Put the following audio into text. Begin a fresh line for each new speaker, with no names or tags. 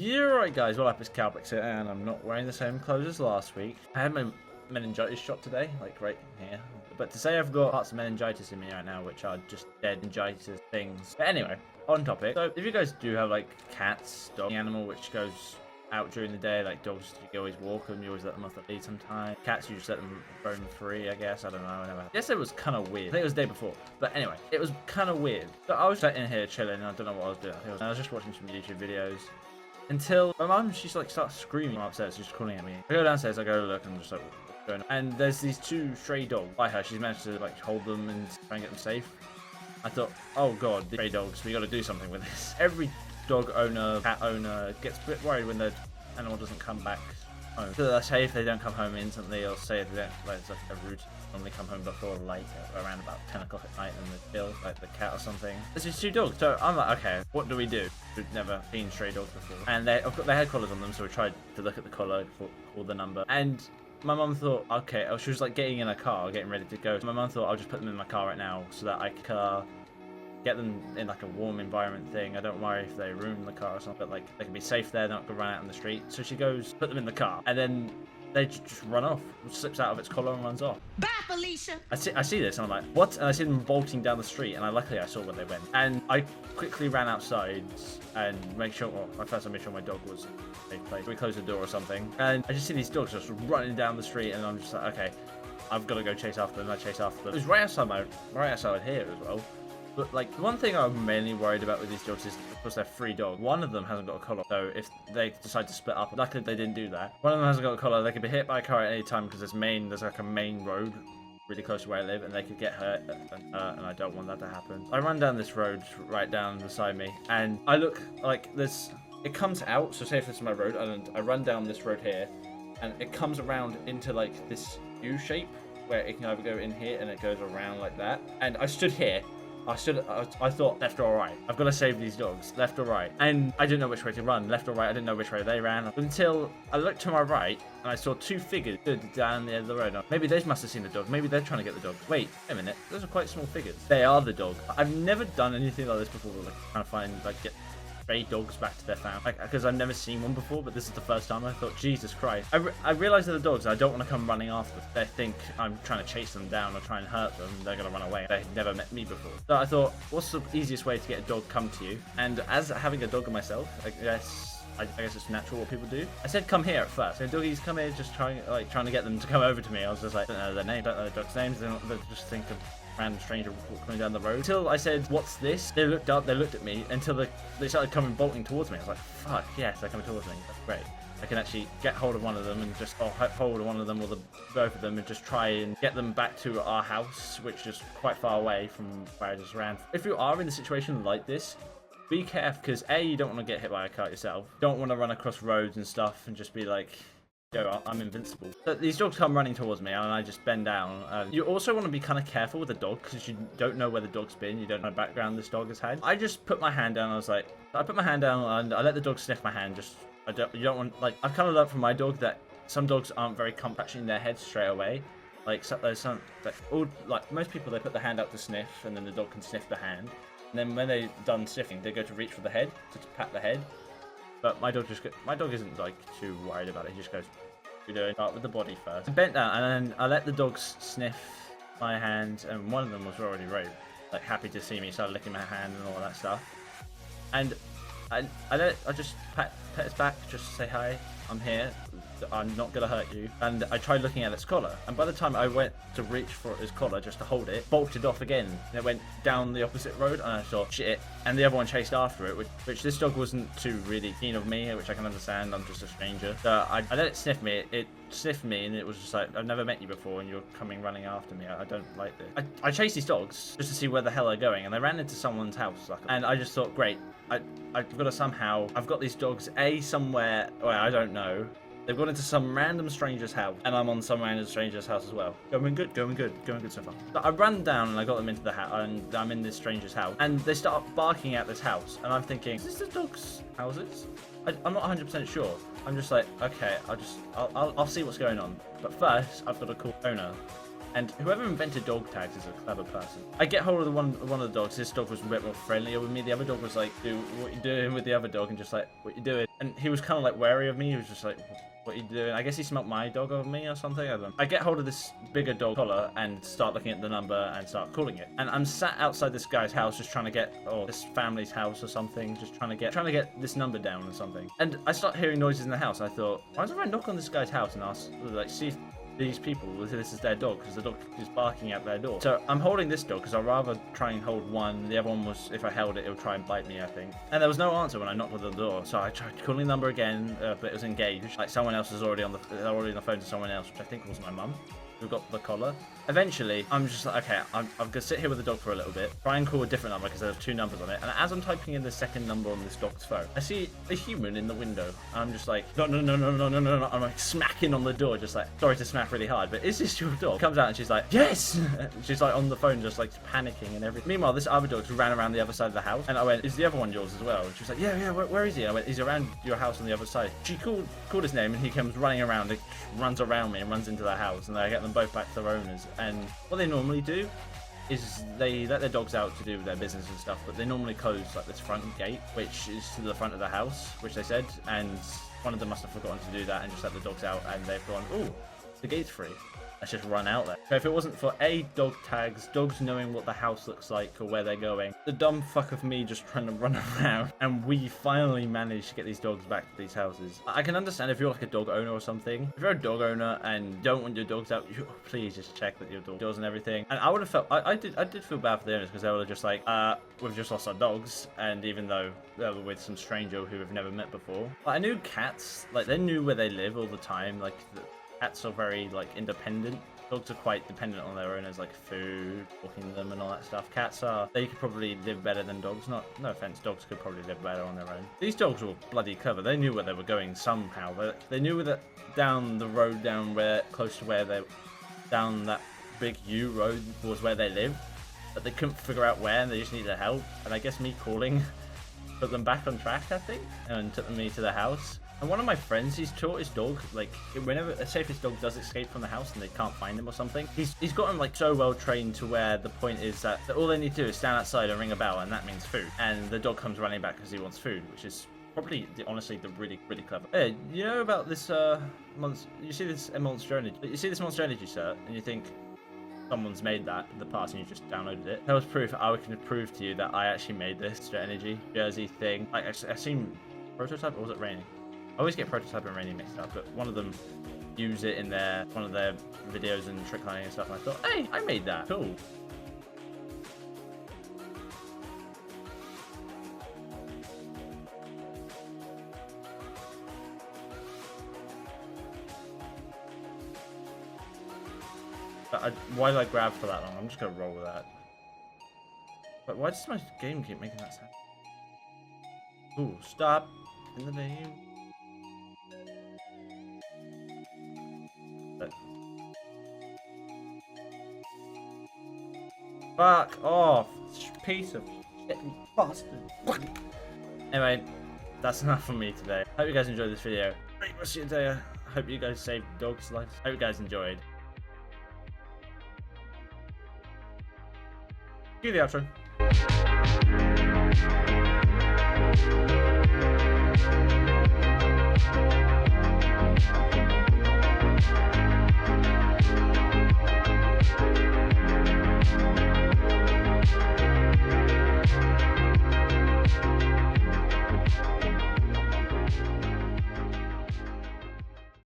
You're right, guys. What up? It's Calplex here, and I'm not wearing the same clothes as last week. I had my meningitis shot today, like right here. But to say I've got parts of meningitis in me right now, which are just dead meningitis things. But anyway, on topic. So if you guys do have like cats, dog, animal which goes out during the day, like dogs, you always walk them, you always let them off the lead sometimes. Cats, you just let them roam free, I guess. I don't know. I guess it was kind of weird. I think it was the day before. But anyway, it was kind of weird. So I was sitting here chilling, and I don't know what I was doing. I was just watching some YouTube videos. Until my mum, she's like starts screaming upstairs, she's calling at me. I go downstairs, I go look, and I'm just like, what's going on? And there's these two stray dogs by her. She's managed to like hold them and try and get them safe. I thought, oh god, these stray dogs, we got to do something with this. Every dog owner, cat owner gets a bit worried when their animal doesn't come back home. So they say if they don't come home instantly, or say they don't, like it's like a routine. Normally come home before light, around about 10 o'clock at night, and they kill like the cat or something. There's just two dogs, so I'm like, okay, what do we do? We've never seen stray dogs before, and I've got their head collars on them, so we tried to look at the collar, call the number, and my mum thought, okay, she was like getting in a car, getting ready to go. So my mum thought, I'll just put them in my car right now, so that I could get them in like a warm environment thing. I don't worry if they ruin the car or something, but like they can be safe there, they're not gonna run out in the street. So she goes, put them in the car, and then they just run off. It slips out of its collar and runs off.
Bye, Felicia.
I see this, and I'm like, what? And I see them bolting down the street, and luckily I saw where they went. And I quickly ran outside and make sure, well, first I made sure my dog was in a safe place. We closed the door or something, and I just see these dogs just running down the street, and I'm just like, okay, I've got to go chase after them. I chase after them. It was right outside here as well. But like the one thing I'm mainly worried about with these dogs is, of course, they're free dogs. One of them hasn't got a collar, so if they decide to split up, luckily they didn't do that. One of them hasn't got a collar. They could be hit by a car at any time because there's like a main road really close to where I live, and they could get hurt, and I don't want that to happen. I run down this road right down beside me, and I look like this. It comes out. So say if this is my road, and I run down this road here, and it comes around into like this U shape where it can either go in here and it goes around like that. And I stood here. I thought left or right. I've got to save these dogs, left or right. And I didn't know which way to run, left or right. I didn't know which way they ran until I looked to my right and I saw two figures stood down the end of the road. Maybe they must have seen the dog. Maybe they're trying to get the dog. Wait a minute. Those are quite small figures. They are the dog. I've never done anything like this before, like trying to find, like, get stray dogs back to their family, like, because I've never seen one before, but this is the first time. I thought, Jesus Christ. I realized that the dogs, I don't want to come running after them. They think I'm trying to chase them down or try and hurt them. They're going to run away. They've never met me before. So I thought, what's the easiest way to get a dog come to you? And as having a dog myself, I guess it's natural what people do. I said, come here at first. So doggies come here, just trying to get them to come over to me. I was just like, I don't know their name, don't know the dog's names. They just think of random stranger coming down the road. Until I said, what's this? They looked up, they looked at me, until they started coming bolting towards me. I was like, fuck, yes, they're coming towards me. That's great. I can actually get hold of one of them and just hold of one of them or both of them and just try and get them back to our house, which is quite far away from where I just ran. If you are in a situation like this, be careful, because A, you don't want to get hit by a car yourself. You don't want to run across roads and stuff and just be like, yo, I'm invincible. So these dogs come running towards me, and I just bend down. You also want to be kind of careful with the dog, because you don't know where the dog's been. You don't know the background this dog has had. I just put my hand down. I put my hand down, and I let the dog sniff my hand. You don't want, like, I've kind of learned from my dog that some dogs aren't very comfortable touching their head straight away. Like, so, there's some, like most people, they put the hand out to sniff, and then the dog can sniff the hand. And then when they're done sniffing, they go to reach for the head, to pat the head. But my dog isn't like too worried about it. He just goes, "You're doing." Start with the body first. I bent down, and then I let the dogs sniff my hand, and one of them was already very like happy to see me, started licking my hand and all that stuff. And I just pat its back, just say hi. I'm here. I'm not gonna hurt you. And I tried looking at its collar, and by the time I went to reach for its collar just to hold it, bolted off again, and it went down the opposite road, and I thought, shit. And the other one chased after it, which this dog wasn't too really keen of me, which I can understand. I'm just a stranger. So I let it sniff me. It sniffed me, and it was just like, I've never met you before, and you're coming running after me. I don't like this. I chased these dogs just to see where the hell they're going, and they ran into someone's house, and I just thought, great. I've got to somehow. I've got these dogs somewhere where I don't know. They've gone into some random stranger's house, and I'm on some random stranger's house as well. Going good so far. So I ran down and I got them into the house, and I'm in this stranger's house, and they start barking at this house, and I'm thinking, is this the dog's houses? I'm not 100% sure. I'm just like, okay, I'll see what's going on. But first, I've got to call owner. And whoever invented dog tags is a clever person. I get hold of the one of the dogs. This dog was a bit more friendlier with me. The other dog was like, "Dude, what you doing?" with the other dog, and just like, "What you doing?" And he was kind of like wary of me. He was just like, "What you doing?" I guess he smelt my dog over me or something. I don't know. I get hold of this bigger dog collar and start looking at the number and start calling it. And I'm sat outside this guy's house just trying to get, or this family's house or something, just trying to get this number down or something. And I start hearing noises in the house. I thought, why don't I knock on this guy's house and ask, like, see if these people, this is their dog, because the dog is barking at their door. So I'm holding this dog because I'd rather try and hold one. The other one was, if I held it, it would try and bite me, I think. And there was no answer when I knocked on the door. So I tried calling the number again, but it was engaged. Like someone else was already on the phone to someone else, which I think was my mum, who got the collar. Eventually, I'm just like, okay, I'm gonna sit here with the dog for a little bit, try and call a different number because there's 2 numbers on it. And as I'm typing in the second number on this dog's phone, I see a human in the window. And I'm just like, no. I'm like smacking on the door, just like, sorry to smack really hard, but is this your dog? Comes out and she's like, yes! She's like on the phone, just like panicking and everything. Meanwhile, this other dog ran around the other side of the house. And I went, is the other one yours as well? And she was like, yeah, where is he? I went, he's around your house on the other side. She called his name and he comes running around, like, runs around me and runs into the house. And I get them both back to their owners. And what they normally do is they let their dogs out to do their business and stuff, but they normally close like this front gate, which is to the front of the house, which they said, and one of them must have forgotten to do that and just let the dogs out, and they've gone, oh, the gate's free. Let's just run out there. So if it wasn't for dog tags, dogs knowing what the house looks like or where they're going, the dumb fuck of me just trying to run around, and we finally managed to get these dogs back to these houses. I can understand if you're like a dog owner or something. If you're a dog owner and don't want your dogs out, please just check that your dog doors and everything. And I would have felt, I did feel bad for the owners because they were just like, we've just lost our dogs, and even though they were with some stranger who we've never met before. But I knew cats, like they knew where they live all the time, like cats are very like independent. Dogs are quite dependent on their owners, like food, walking them and all that stuff. Cats they could probably live better than dogs. No offense, dogs could probably live better on their own. These dogs were bloody clever. They knew where they were going somehow. They knew that down the road, close to where down that big U road was where they lived, but they couldn't figure out where, and they just needed help. And I guess me calling put them back on track, I think, and took me to the house. And one of my friends, he's taught his dog, like, whenever, say if his dog does escape from the house and they can't find him or something, he's got him, like, so well trained to where the point is that all they need to do is stand outside and ring a bell, and that means food. And the dog comes running back because he wants food, which is probably, honestly, the really, really clever. Hey, you know about this, you see this Monster Energy? You see this Monster Energy cert, and you think someone's made that in the past and you just downloaded it. That was proof. I can prove to you that I actually made this Monster Energy Jersey thing. I've seen prototype, or was it raining? I always get prototype and rainy mixed up, but one of them use it in one of their videos and trick lining and stuff, and I thought, hey, I made that. Cool. But why did I grab for that long? I'm just gonna roll with that. But why does my game keep making that sound? Ooh, stop in the name. Fuck off, piece of shit, bastard. Anyway, that's enough from me today. Hope you guys enjoyed this video. Great rest of your day. I hope you guys saved dogs' lives. Hope you guys enjoyed. Cue the outro.